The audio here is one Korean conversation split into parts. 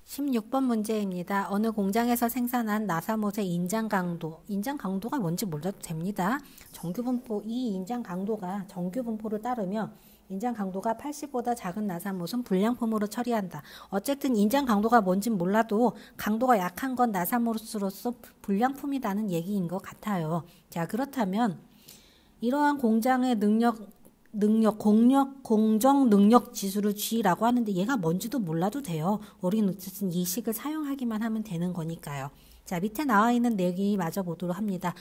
16번 문제입니다. 어느 공장에서 생산한 나사못의 인장 강도가 뭔지 몰라도 됩니다. 이 인장 강도가 정규 분포를 따르며 인장 강도가 80보다 작은 나사못은 불량품으로 처리한다. 어쨌든 인장 강도가 뭔지 몰라도 강도가 약한 건 나사못으로서 불량품이라는 얘기인 것 같아요. 자, 그렇다면 이러한 공장의 공정 능력 지수를 G라고 하는데 얘가 뭔지도 몰라도 돼요. 우리는 어쨌든 이 식을 사용하기만 하면 되는 거니까요. 자, 밑에 나와 있는 내기 마저 보도록 합니다.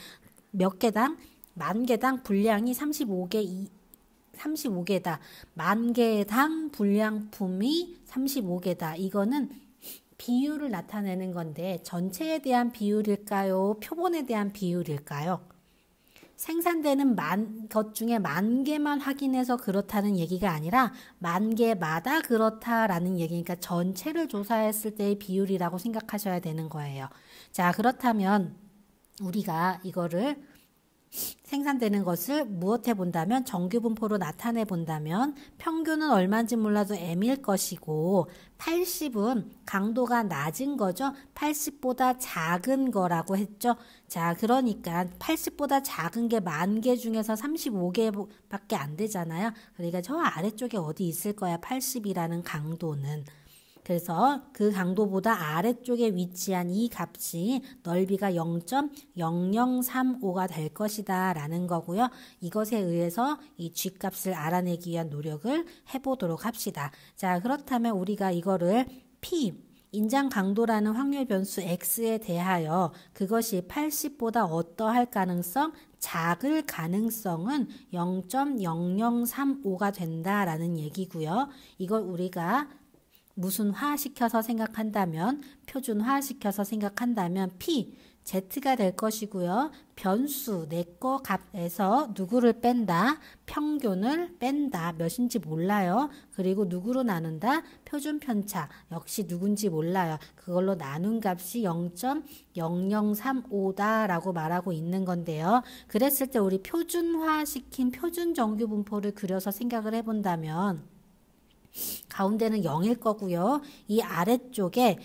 몇 개당? 만 개당 분량이 35개다. 만 개당 분량품이 35개다. 이거는 비율을 나타내는 건데 전체에 대한 비율일까요? 표본에 대한 비율일까요? 생산되는 것 중에 만 개만 확인해서 그렇다는 얘기가 아니라 만 개마다 그렇다라는 얘기니까 전체를 조사했을 때의 비율이라고 생각하셔야 되는 거예요. 자, 그렇다면 우리가 이거를 생산되는 것을 무엇해 본다면 정규 분포로 나타내 본다면 평균은 얼마인지 몰라도 m일 것이고 80은 강도가 낮은 거죠. 80보다 작은 거라고 했죠. 자, 그러니까 80보다 작은 게 만 개 중에서 35개밖에 안 되잖아요. 그러니까 저 아래쪽에 어디 있을 거야. 80이라는 강도는. 그래서 그 강도보다 아래쪽에 위치한 이 값이 넓이가 0.0035가 될 것이다 라는 거고요. 이것에 의해서 이 G값을 알아내기 위한 노력을 해보도록 합시다. 자, 그렇다면 우리가 이거를 P, 인장 강도라는 확률 변수 X에 대하여 그것이 80보다 어떠할 가능성? 작을 가능성은 0.0035가 된다라는 얘기고요. 이걸 우리가 무슨화시켜서 생각한다면 표준화시켜서 생각한다면 P, Z가 될 것이고요. 변수 내 거 값에서 누구를 뺀다? 평균을 뺀다. 몇인지 몰라요. 그리고 누구로 나눈다? 표준 편차. 역시 누군지 몰라요. 그걸로 나눈 값이 0.0035다라고 말하고 있는 건데요. 그랬을 때 우리 표준화시킨 표준 정규 분포를 그려서 생각을 해본다면 가운데는 0일 거고요. 이 아래쪽에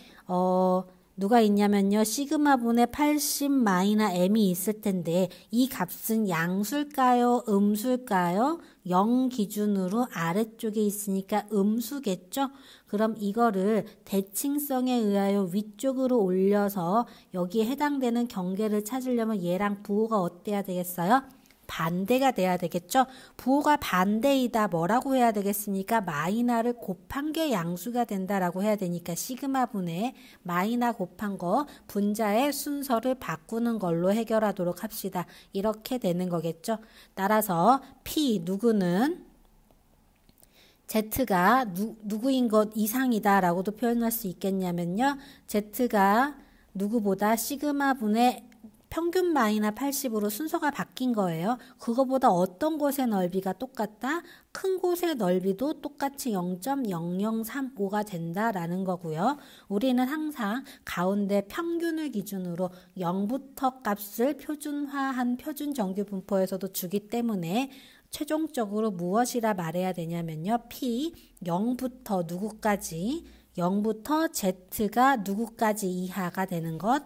누가 있냐면요. 시그마 분의 80 마이너 m이 있을 텐데 이 값은 양수일까요? 음수일까요? 0 기준으로 아래쪽에 있으니까 음수겠죠? 그럼 이거를 대칭성에 의하여 위쪽으로 올려서 여기에 해당되는 경계를 찾으려면 얘랑 부호가 어때야 되겠어요? 반대가 돼야 되겠죠. 부호가 반대이다. 뭐라고 해야 되겠습니까? 마이너를 곱한 게 양수가 된다라고 해야 되니까 시그마 분의 마이너 곱한 거 분자의 순서를 바꾸는 걸로 해결하도록 합시다. 이렇게 되는 거겠죠. 따라서 P 누구는 Z가 누구인 것 이상이다 라고도 표현할 수 있겠냐면요. Z가 누구보다 시그마 분의 평균 마이너 80으로 순서가 바뀐 거예요. 그거보다 어떤 곳의 넓이가 똑같다? 큰 곳의 넓이도 똑같이 0.0035가 된다라는 거고요. 우리는 항상 가운데 평균을 기준으로 0부터 값을 표준화한 표준 정규 분포에서도 주기 때문에 최종적으로 무엇이라 말해야 되냐면요. P 0부터 누구까지 0부터 Z가 누구까지 이하가 되는 것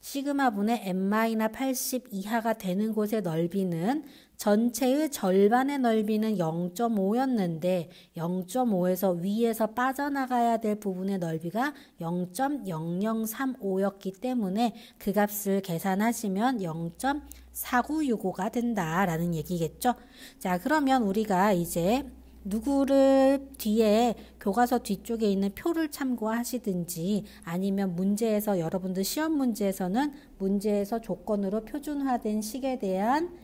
시그마 분의 n-80 이하가 되는 곳의 넓이는 전체의 절반의 넓이는 0.5였는데 0.5에서 위에서 빠져나가야 될 부분의 넓이가 0.0035였기 때문에 그 값을 계산하시면 0.4965가 된다라는 얘기겠죠. 자, 그러면 우리가 이제 누구를 뒤에 교과서 뒤쪽에 있는 표를 참고하시든지 아니면 문제에서 여러분들 시험 문제에서는 문제에서 조건으로 표준화된 식에 대한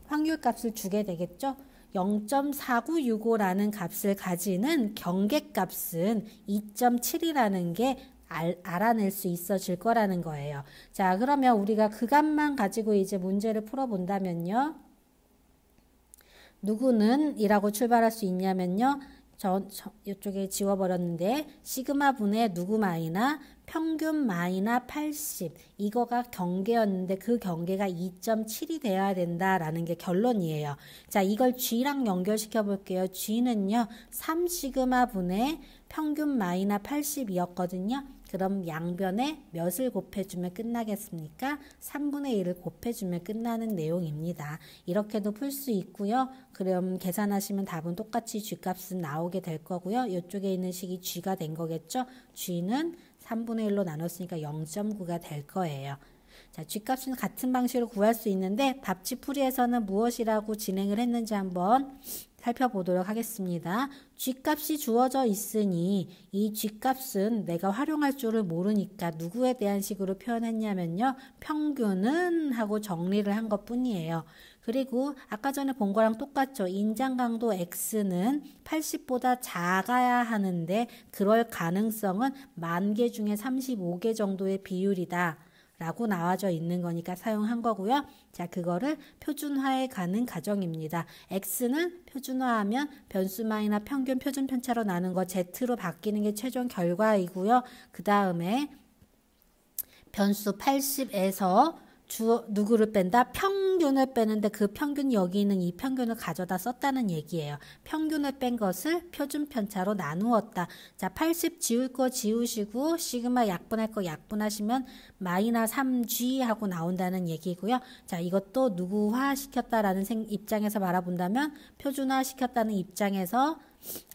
확률값을 주게 되겠죠. 0.4965라는 값을 가지는 경계값은 2.7이라는 게 알아낼 수 있어질 거라는 거예요. 자, 그러면 우리가 그 값만 가지고 이제 문제를 풀어본다면요. 누구는 이라고 출발할 수 있냐면요. 이쪽에 지워버렸는데 시그마 분의 누구 마이너 평균 마이너 80 이거가 경계였는데 그 경계가 2.7이 돼야 된다라는 게 결론이에요. 자, 이걸 G랑 연결시켜 볼게요. G는요 3시그마 분의 평균 마이너 80이었거든요. 그럼 양변에 몇을 곱해주면 끝나겠습니까? 3분의 1을 곱해주면 끝나는 내용입니다. 이렇게도 풀 수 있고요. 그럼 계산하시면 답은 똑같이 G값은 나오게 될 거고요. 이쪽에 있는 식이 G가 된 거겠죠? G는 3분의 1로 나눴으니까 0.9가 될 거예요. 자, G값은 같은 방식으로 구할 수 있는데 답지풀이에서는 무엇이라고 진행을 했는지 한번 살펴보도록 하겠습니다. G값이 주어져 있으니 이 G값은 내가 활용할 줄을 모르니까 누구에 대한 식으로 표현했냐면요. 평균은 하고 정리를 한 것뿐이에요. 그리고 아까 전에 본 거랑 똑같죠. 인장 강도 X는 80보다 작아야 하는데 그럴 가능성은 10,000개 중에 35개 정도의 비율이다. 라고 나와져 있는 거니까 사용한 거고요. 자, 그거를 표준화해 가는 과정입니다. X는 표준화하면 변수 마이너 평균 표준 편차로 나눈 거 Z로 바뀌는 게 최종 결과이고요. 그 다음에 변수 80에서 누구를 뺀다? 평균을 빼는데 그 평균 여기 있는 이 평균을 가져다 썼다는 얘기예요. 평균을 뺀 것을 표준 편차로 나누었다. 자, 80 지울 거 지우시고 시그마 약분할 거 약분하시면 마이너 3G 하고 나온다는 얘기고요. 자, 이것도 누구화 시켰다라는 입장에서 바라본다면 표준화 시켰다는 입장에서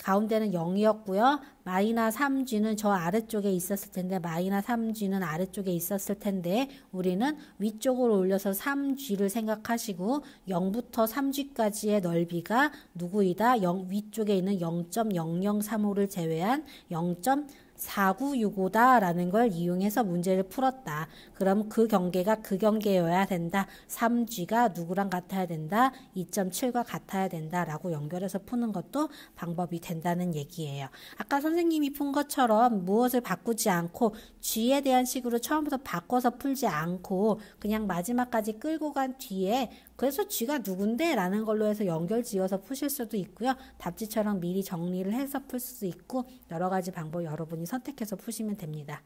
가운데는 0이었고요. 마이너 3G는 저 아래쪽에 있었을 텐데 마이너 3G는 아래쪽에 있었을 텐데 우리는 위쪽으로 올려서 3G를 생각하시고 0부터 3G까지의 넓이가 누구이다? 위쪽에 있는 0.0035를 제외한 0.4965다라는 걸 이용해서 문제를 풀었다. 그럼 그 경계가 그 경계여야 된다. 3G가 누구랑 같아야 된다. 2.7과 같아야 된다라고 연결해서 푸는 것도 방법이 된다는 얘기예요. 아까 선생님이 푼 것처럼 무엇을 바꾸지 않고 G에 대한 식으로 처음부터 바꿔서 풀지 않고 그냥 마지막까지 끌고 간 뒤에 그래서 G가 누군데? 라는 걸로 해서 연결 지어서 푸실 수도 있고요. 답지처럼 미리 정리를 해서 풀 수도 있고 여러 가지 방법 여러분이 선택해서 푸시면 됩니다.